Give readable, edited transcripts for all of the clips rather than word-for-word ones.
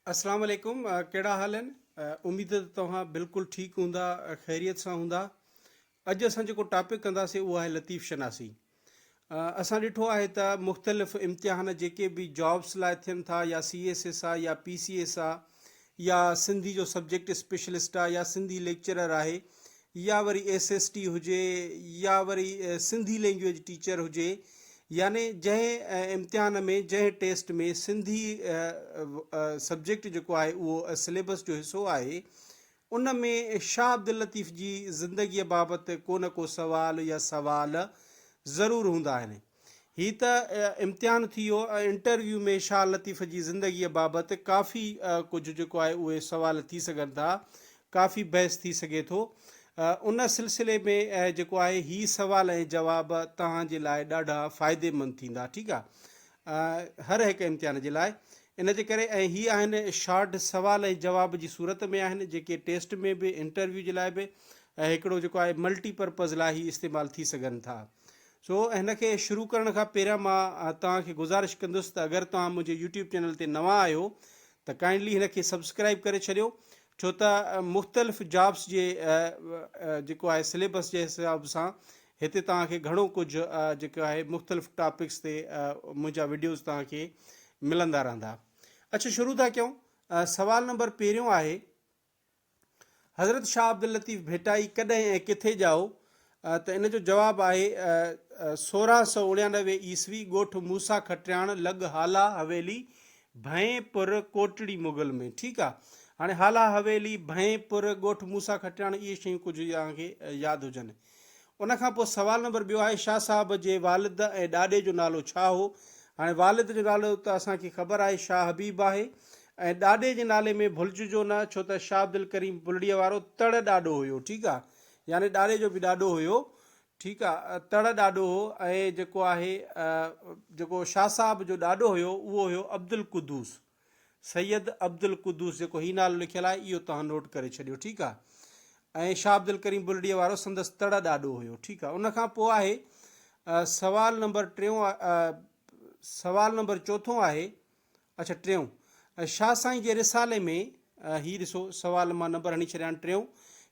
अस्सलाम वालेकुम। कहिड़ा हाल आहिनि? उमेद त तव्हां बिल्कुलु ठीकु हूंदा, ख़ैरियत सां हूंदा। अॼु असां जेको टॉपिक कंदासीं उहो आहे लतीफ़ शनासी। असां ॾिठो आहे त मुख़्तलिफ़ इम्तिहान जेके बि जॉब्स लाइ थियनि था, या CSS आहे या PCS आहे या सिंधी जो सब्जेक्ट स्पेशलिस्ट आहे या सिंधी लेक्चरर आहे या वरी SST हुजे या वरी सिंधी लैंग्वेज टीचर हुजे, याने जंहिं इम्तिहान में जंहिं टेस्ट में सिंधी सब्जेक्ट जेको आहे उहो सिलेबस जो हिसो आहे, उन में शाह अब्दुल लतीफ़ जी ज़िंदगीअ बाबति को न को सवाल या सवाल ज़रूरु हूंदा आहिनि। हीअ त इम्तिहान थी वियो। इंटरव्यू में शाह लतीफ़ जी ज़िंदगीअ बाबति काफ़ी कुझु जेको आहे उहे सवाल थी सघनि था, काफ़ी बहस थी सघे थो। उन सिलसिले में जेको आहे हीअ सवाल ऐं जवाब तव्हांजे लाइ ॾाढा फ़ाइदेमंद थींदा। ठीकु आहे, हर हिकु इम्तिहान जे लाइ। इन जे करे ऐं हीअ आहिनि शॉर्ट सवाल ऐं जवाब जी सूरत में आहिनि, जेके टेस्ट में बि इंटरव्यू जे लाइ बि ऐं हिकिड़ो जेको आहे मल्टीपर्पज़ लाइ ही इस्तेमालु थी सघनि था। सो हिन खे शुरू करण खां पहिरियां मां तव्हांखे गुज़ारिश कंदुसि त अगरि तव्हां मुंहिंजे YouTube चैनल ते नवां आहियो त काइंडली हिन खे सब्सक्राइब करे छॾियो, छो त मुख़्तलिफ़ जॉब्स जे जेको आहे सिलेबस जे हिसाब सां हिते तव्हांखे घणो कुझु जेको आहे मुख़्तलिफ़ टॉपिक्स ते मुंहिंजा वीडियोज़ तव्हांखे मिलंदा रहंदा। अच्छा, शुरू था कयूं। सवाल नंबर पहिरियों आहे, हज़रत शाह अब्दुल लतीफ़ भेटाई कॾहिं ऐं किथे ॼाओ? त इन जो जवाबु आहे 1699 ईस्वी, ॻोठु मूसा खटियाण, लॻ हाला हवेली, भैंपुर, कोटड़ी मुग़ल में। ठीकु आहे, हाणे हाला हवेली, भैंपुर, ॻोठु मूसा खटियाण, इहे शयूं कुझु तव्हांखे यादि हुजनि। उनखां पोइ सवाल नंबर ॿियो आहे, शाह साहब जे वालिद ऐं ॾाॾे जो नालो छा हो? हाणे वालिद जो नालो त असांखे ख़बर आहे, शाह हबीब आहे, ऐं ॾाॾे जे नाले में भुलिजिजो न, छो त शाह अब्दुल करीम बुलड़ीअ वारो तड़ ॾाॾो हुयो। ठीकु आहे, यानी ॾाॾे जो बि ॾाॾो हुयो। ठीकु आहे, तड़ ॾाॾो हो। ऐं जेको आहे जेको शाह साहब जो ॾाॾो हुयो उहो हुयो अब्दुल कुद्दूस, सैयद अब्दुल कुद्दूस, जेको हीउ नालो लिखियलु आहे इहो तव्हां नोट करे छॾियो। ठीकु आहे, ऐं शाह अब्दुल करीम बुलड़ीअ वारो संदसि तड़ ॾाॾो हुयो। ठीकु आहे, उनखां पोइ आहे सवाल नंबर सवाल नंबर चोथों आहे, अच्छा टियों, शाह साईं जे रिसाले में, हीअ ॾिसो सवाल मां नंबर हणी छॾिया आहिनि टियों,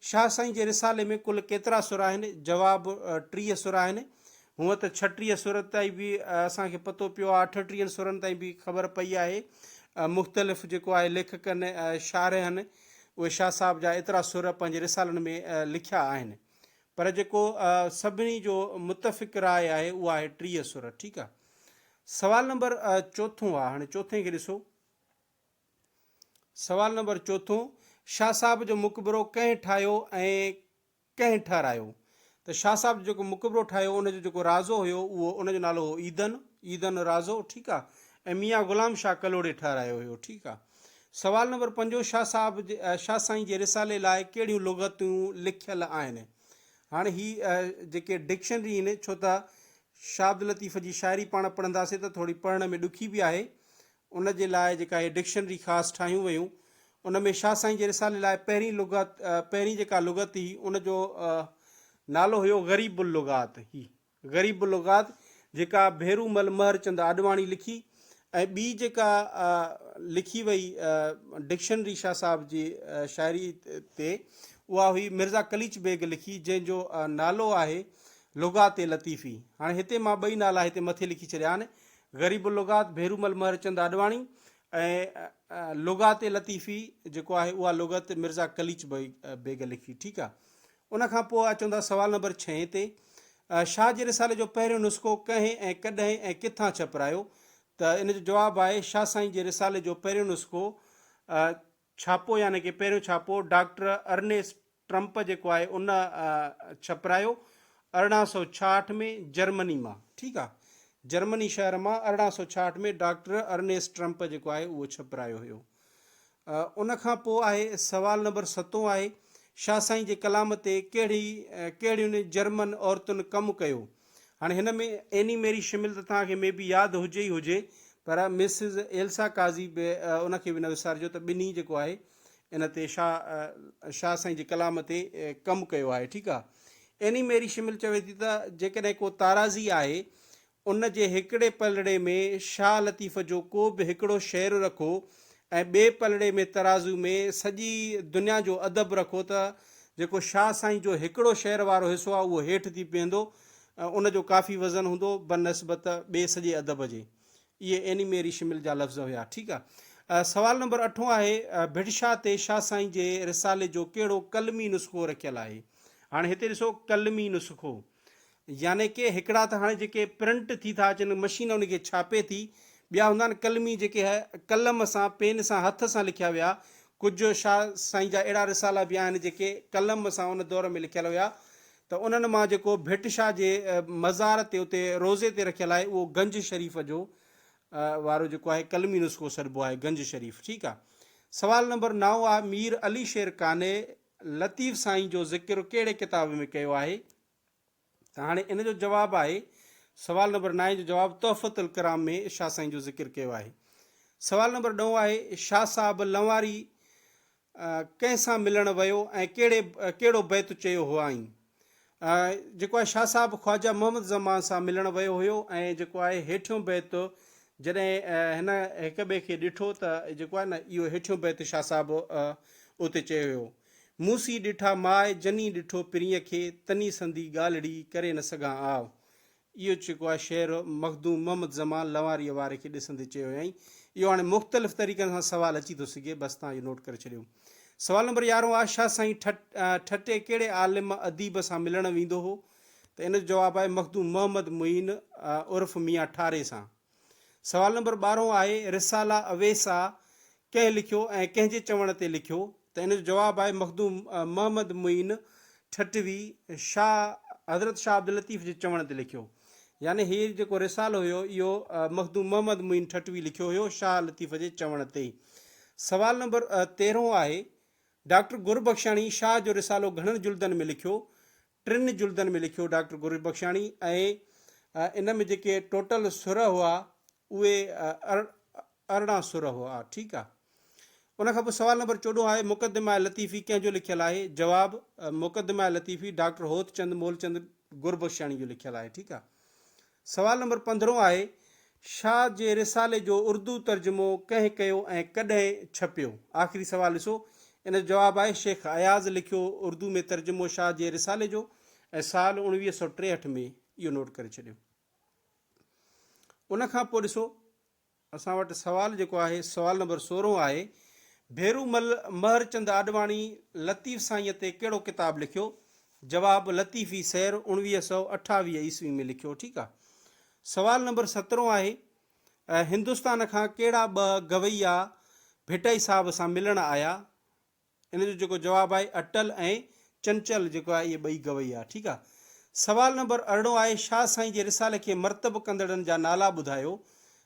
शाह साईं जे रिसाले में कुल केतिरा सुर आहिनि? जवाबु 30 सुर आहिनि। हूअं त 36 सुर ताईं बि असांखे पतो पियो आहे, 38 सुरनि ताईं बि ख़बर पई आहे। मुख़्तलिफ़ जेको आहे लेखकनि शाइरनि उहे शाह साहब जा एतिरा सुर पंहिंजे रिसालनि में लिखिया आहिनि, पर जेको सभिनी जो मुतफ़िक़ राय आहे उहा आहे 30 सुर। ठीकु आहे, सवाल नंबर चोथों आहे। हाणे चोथे खे ॾिसो, सवाल नंबर चोथों, शाह साहब जो मुक़बरो कंहिं ठाहियो ऐं कंहिं ठारायो? त शाह साहब जो जेको मुक़बरो ठाहियो उनजो जेको राज़ो हुयो उहो उनजो नालो हो ईदन राज़ो। ठीकु आहे, ऐं मियां ग़ुलाम शाह कलोड़े ठारायो हुयो। ठीकु आहे, सवाल नंबर 5, शाह साईं जे रिसाले लाइ कहिड़ियूं लुग़तूं लिखियल आहिनि? हाणे ही जेके डिक्शनरी आहिनि, छो त शाह अब्दुल लतीफ़ जी शाइरी पाण पढ़ंदासीं त थोरी पढ़ण में ॾुखी बि आहे, उन जे लाइ जेका इहे डिक्शनरी ख़ासि ठाहियूं वयूं। उन में शाह साईं जे रिसाले लाइ पहिरीं जेका लुग़त हुई उनजो नालो हुयो ग़रीबुल लुग़ात। ही ग़रीबुल लुग़ात जेका भेरूमल महरचंद आडवाणी लिखी, ऐं ॿी जेका लिखी वई डिक्शनरी शाह साहब जी शाइरी ते उहा हुई मिर्ज़ा कलीच बेग लिखी, जंहिंजो नालो आहे लुग़ात लतीफ़ी। हाणे हिते मां ॿई नाला हिते मथे लिखी छॾिया आहिनि, ग़रीबुल लुग़ात भेरूमल महरचंद आडवाणी ऐं लुग़ात लतीफ़ी जेको आहे उहा लुग़त मिर्ज़ा कलीच बेग लिखी। ठीकु आहे, उनखां पोइ अचूं था सवाल नंबर 6 ते, शाह जे रिसाले जो पहिरियों नुस्ख़ो कंहिं ऐं कॾहिं ऐं किथां छपिरायो? त इन जो जवाबु आहे, शाह साईं जे रिसाले जो पहिरियों नुस्ख़ो छापो, यानी कि पहिरियों छापो डॉक्टर अर्नेस्ट ट्रम्प जेको आहे उन छपिरायो 1866 में जर्मनी मां। ठीकु आहे, जर्मनी शहर मां 1866 में डॉक्टर अर्नेस्ट ट्रम्प जेको आहे उहो छपिरायो हुयो। उनखां पोइ आहे सवाल नंबर 7 आहे, शाह साईं जे कलाम ते कहिड़ियुनि जर्मन औरतुनि कमु कयो? हाणे हिन में एनी मेरी शिमिल त तव्हांखे मे बि यादि हुजे ई हुजे, पर मिसिस एल्सा काज़ी बि उनखे बि न विसारिजो त ॿिन्ही जेको आहे इन ते शाह साईं जे कलाम ते कमु कयो आहे। ठीकु आहे, एनी मेरी शिमिल चवे थी त जेकॾहिं को ताराज़ी आहे उन जे हिकिड़े पलड़े में शाह लतीफ़ जो को बि हिकिड़ो शेर रखो ऐं ॿिए पलड़े में तराज़ू में सॼी दुनिया जो अदब रखो त जेको शाह साईं जो हिकिड़ो शहर वारो हिसो आहे उहो हेठि थी पवंदो, उनजो काफ़ी वज़न हूंदो बनस्बत ॿिए सॼे अदब जे। इहे एनीमेरी शिमिल जा लफ़्ज़ हुया। ठीकु आहे। सवाल नंबर 8 आहे भिटशा ते शाह साईं जे रिसाले जो कहिड़ो कलमी नुस्ख़ो रखियलु आहे। हाणे हिते ॾिसो कलमी नुस्ख़ो यानी कि हिकिड़ा त हाणे जेके प्रिंट थी था अचनि मशीन उनखे छापे थी, ॿिया हूंदा आहिनि कलमी जेके आहे कलम सां पेन सां हथ सां लिखिया विया। कुझु शाह साईं जा अहिड़ा रिसाला बि आहिनि जेके कलम सां उन दौर में लिखियल हुया। त उन्हनि मां जेको भिटशा जे मज़ार ते उते रोज़े ते रखियलु आहे उहो गंज शरीफ़ जो वारो जेको आहे कलमी नुस्ख़ो सॾिबो आहे, गंज शरीफ़। ठीकु आहे। सवाल नंबर 9 आहे मीर अली शेर काने लतीफ़ साईं जो ज़िक्र कहिड़े किताब में कयो आहे। त हाणे इन जो जवाबु आहे, सवाल नंबर 9 जो जवाबु तोहफ़तुल कराम में शाह साईं जो ज़िक्र कयो आहे। सवाल नंबर 9 आहे शाह साहिबु लंवारी कंहिंसां मिलणु वियो ऐं कहिड़ो बैत चयो हुआईं। जेको आहे शाह साहिबु ख़्वाजा मोहम्मद ज़मान सां मिलणु वियो हुयो ऐं जेको आहे हेठियों बैत जॾहिं हिन हिक ॿिए खे ॾिठो त जेको आहे न इहो हेठियों बैत शाह साहिबु उते चयो हुयो। मूसी ॾिठा माए जनी ॾिठो पिरीअ खे तनी संदी ॻाल्हिड़ी करे न सघां आव। इहो जेको आहे शेर मखदूम मोहम्मद ज़मान लंवारीअ वारे खे ॾिसंदे चयो हुयईं। इहो हाणे मुख़्तलिफ़ तरीक़नि सां सवालु अची थो सघे, बसि तव्हां इहो नोट करे छॾियो। सवाल नंबर 11 आहे शाह साईं ठटे कहिड़े आलिम अदीब सां मिलणु वेंदो हो। त इन जो जवाबु आहे मखदूम मोहम्मद मुइन उर्फ़ मियां ठारे सां। सवाल नंबर 12 आहे रिसाला अवेसा कंहिं लिखियो ऐं कंहिंजे चवण ते लिखियो। त इन जो जवाबु आहे मखदूम मोहम्मद मुइन ठटवी हज़रत शाह अब्दुल लतीफ़ जे चवण ते लिखियो। यानी हीअ जेको रिसालो हुयो इहो मखदूम मोहम्मद मुइन ठटवी लिखियो हुयो शाह लतीफ़ जे चवण ते। सवाल नंबर 13 आहे डॉक्टर गुरबख्शाणी शाह जो रिसालो घणनि जुल्दनि में लिखियो। 3 जुल्दनि में लिखियो डॉक्टर गुरबख्शाणी ऐं इन में जेके टोटल सुर हुआ उहे 18 सुर हुआ। ठीकु आहे। उनखां पोइ सवाल नंबर 14 आहे मुक़दमा लतीफ़ी कंहिंजो लिखियलु आहे। जवाबु मुक़दमा लतीफ़ी डॉक्टर होतचंद मोलचंद गुरबख्शाणी जो लिखियलु आहे। ठीकु आहे। सवाल नंबर 15 आहे शाह जे रिसाले जो उर्दू तर्जुमो कंहिं कयो ऐं कॾहिं छपियो। आख़िरी सवाल ॾिसो, इन जो जवाबु आहे शेख अयाज़ लिखियो उर्दू में तर्जुमो शाह जे रिसाले जो ऐं साल 1963 में। इहो नोट करे छॾियो। उनखां पोइ ॾिसो असां वटि सवाल जेको आहे सवाल नंबर 16 आहे भेरूमल महरचंद आडवाणी लतीफ़ साईंअ ते कहिड़ो किताबु लिखियो। जवाबु लतीफ़ी सैर 1928 ईस्वी में लिखियो। ठीकु आहे। सवाल नंबर 17 आहे हिंदुस्तान खां कहिड़ा 2 गवैया भिटई साहिब सां मिलणु आया। इन जो जेको जवाबु आहे अटल ऐं चंचल जेको आहे इहे 2 गवैया। ठीकु आहे। सवाल नंबर 18 आहे शाह साईं जे रिसाले खे मर्तब कंदड़नि जा नाला ॿुधायो।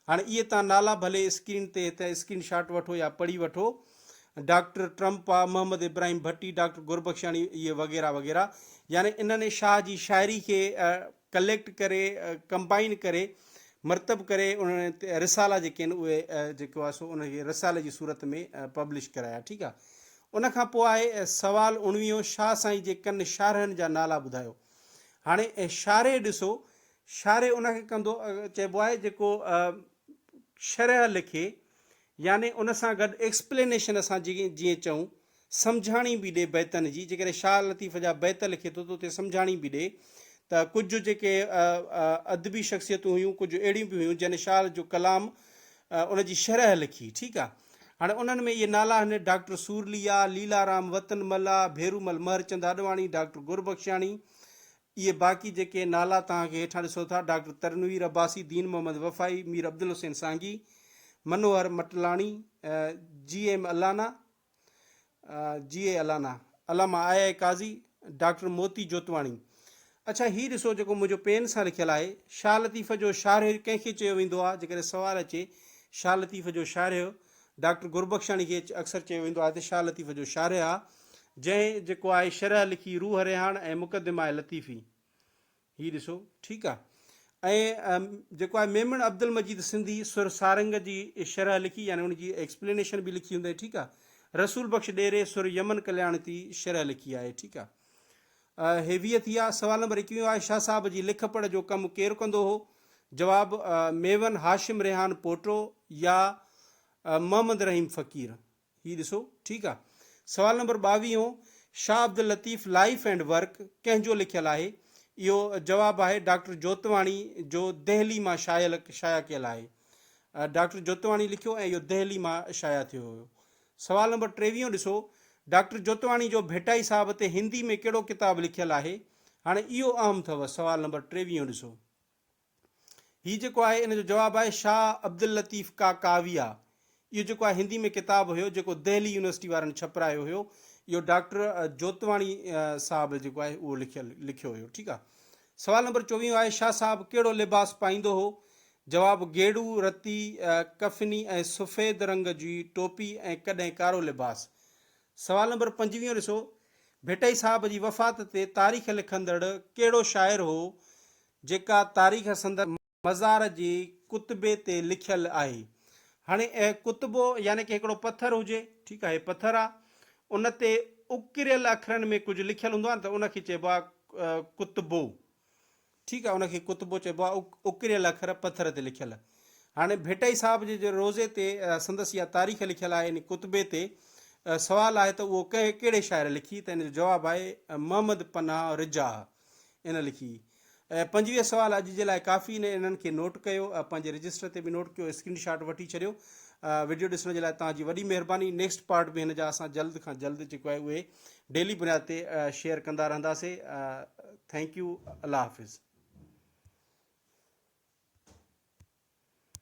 हाणे इहे तव्हां नाला भले स्क्रीन ते हिते स्क्रीन शॉट वठो या पढ़ी वठो। डॉक्टर ट्रंप आहे, मोहम्मद इब्राहिम भट्टी, डॉक्टर गुरबख्शाणी, इहे वग़ैरह वग़ैरह। यानी इन्हनि शाह जी शाइरी खे कलेक्ट करे कंबाइन करे मर्तब करे उन्हनि रिसाला जेके आहिनि उहे जेको आहे सो उनखे रिसाले जी सूरत में पब्लिश कराया। ठीकु आहे। उनखां पोइ आहे सवाल 19 शाह साईं जे कनि शारहनि जा नाला ॿुधायो। हाणे शारे ॾिसो, शारे उनखे कंदो चइबो आहे जेको शरह लिखे, यानी उन सां गॾु एक्सप्लेनेशन असां जीअं चऊं सम्झाणी बि ॾिए बैतनि जी। जेकॾहिं शाह लतीफ़ जा बैत लिखे थो त उते सम्झाणी बि ॾिए। त कुझु जेके अदबी शख़्सियतूं हुयूं कुझु अहिड़ियूं बि हुयूं जंहिं शाह जो कलाम उनजी शरह लिखी। ठीकु आहे। हाणे उन्हनि में इहे नाला आहिनि डॉक्टर सूरलिया, लीलाराम वतनमला, भेरूमल महरचंद आडवाणी, डॉक्टर गुरबख्शाणी। इहे बाक़ी जेके नाला तव्हांखे हेठां ॾिसो था डॉक्टर तनवीर अब्बासी, दीन Mohammad वफ़ाई, Mir Abdul Hussain Sangi, Manohar Matlani, GM Allana, GA Allana, Allama IA Kazi, doctor Moti Jotwani. अच्छा हीअ ॾिसो जेको मुंहिंजो पेन सां लिखियलु आहे शाह लतीफ़ जो शारह कंहिंखे चयो वेंदो आहे। जेकॾहिं सुवालु अचे शाह लतीफ़ जो शारह डॉक्टर गुरबख्शाणी खे अक्सर चयो वेंदो आहे त शाह लतीफ़ जो शारह आहे। जंहिं जेको आहे शरह लिखी रूह रिहाण ऐं मुक़दमा लतीफ़ी। हीअ ॾिसो। ठीकु आहे। ऐं जेको आहे मेमन अब्दुल मजीद सिंधी सुर सारंग जी शरह लिखी, यानी उनजी एक्सप्लेनेशन बि लिखी हूंदी। ठीकु आहे। रसूल बख़्श ॾेरे सुर यमन कल्याण थी शरह लिखी आहे। ठीकु आहे। हेवीअ थी आहे। सवाल नंबर 21 आहे शाह साहिब जी लिख पढ़ जो कमु केरु कंदो हो। जवाबु मेवन हाशिम रेहान पोटो या मोहम्मद रहीम फ़क़ीर। हीउ ॾिसो, ठीकु आहे। सवाल number 22 Shah Abdul Latif life and work कंहिंजो लिखियलु आहे? इहो जवाबु आहे डॉक्टर जोतवाणी जो दहली मां शाया कयल आहे। डॉक्टर जोतवाणी लिखियो ऐं इहो दहली मां शाया थियो हुयो। सवाल नंबर 23 ॾिसो, डॉक्टर जोतवाणी जो भेटाई साहब ते हिंदी में कहिड़ो किताबु लिखियलु आहे? हाणे इहो अहम अथव। सवाल नंबर 23 ॾिसो, हीउ जेको आहे इन जो जवाबु आहे शाह अब्दुल लतीफ़ का काविया। इहो जेको आहे हिंदी में किताबु हुयो जेको दिल्ली यूनिवर्सिटी वारनि छपरायो हुयो, इहो डॉक्टर जोतवाणी साहब जेको आहे उहो लिखियो हुयो, ठीकु आहे। सवाल नंबर 24 आहे शाह साहब कहिड़ो लिबास पाईंदो हो? जवाबु गेड़ू, रती, कफनी ऐं सफ़ेद रंग जी टोपी ऐं कॾहिं कारो लिबास। सवाल नंबर 25 ॾिसो, भेटाई साहब जी वफ़ात ते तारीख़ लिखंदड़ कहिड़ो शाइर हो जेका तारीख़ संदर मज़ार जे कुतबे ते लिखियलु आहे? हाणे कुतबो यानी कि हिकिड़ो पथर हुजे, ठीकु आहे, पथर आहे, उन ते उकिरियल अखरनि में कुझु लिखियलु हूंदो आहे न, त उनखे चइबो आहे कुतबो, ठीकु आहे, उनखे कुतबो चइबो आहे, उकिरियल अखर पथर ते लिखियलु। हाणे भेटाई साहब जे रोज़े ते संदसि इहा तारीख़ लिखियलु आहे यानी कुतबे ते। सवालु आहे त उहो कहिड़े शाइर लिखी? त इन जो जवाबु आहे मोहम्मद पनाह रिजा इन लिखी। 25 सवाल अॼु जे लाइ काफ़ी आहिनि, इन्हनि खे नोट कयो, पंहिंजे रजिस्टर ते बि नोट कयो, स्क्रीनशॉट वठी छॾियो। वीडियो ॾिसण जे लाइ तव्हांजी वॾी महिरबानी। नेक्स्ट पार्ट में हिन जा असां जल्द खां जल्द जेको आहे उहे डेली बुनियाद ते शेयर कंदा रहंदासीं। Thank U. अल्लाह हाफ़िज़।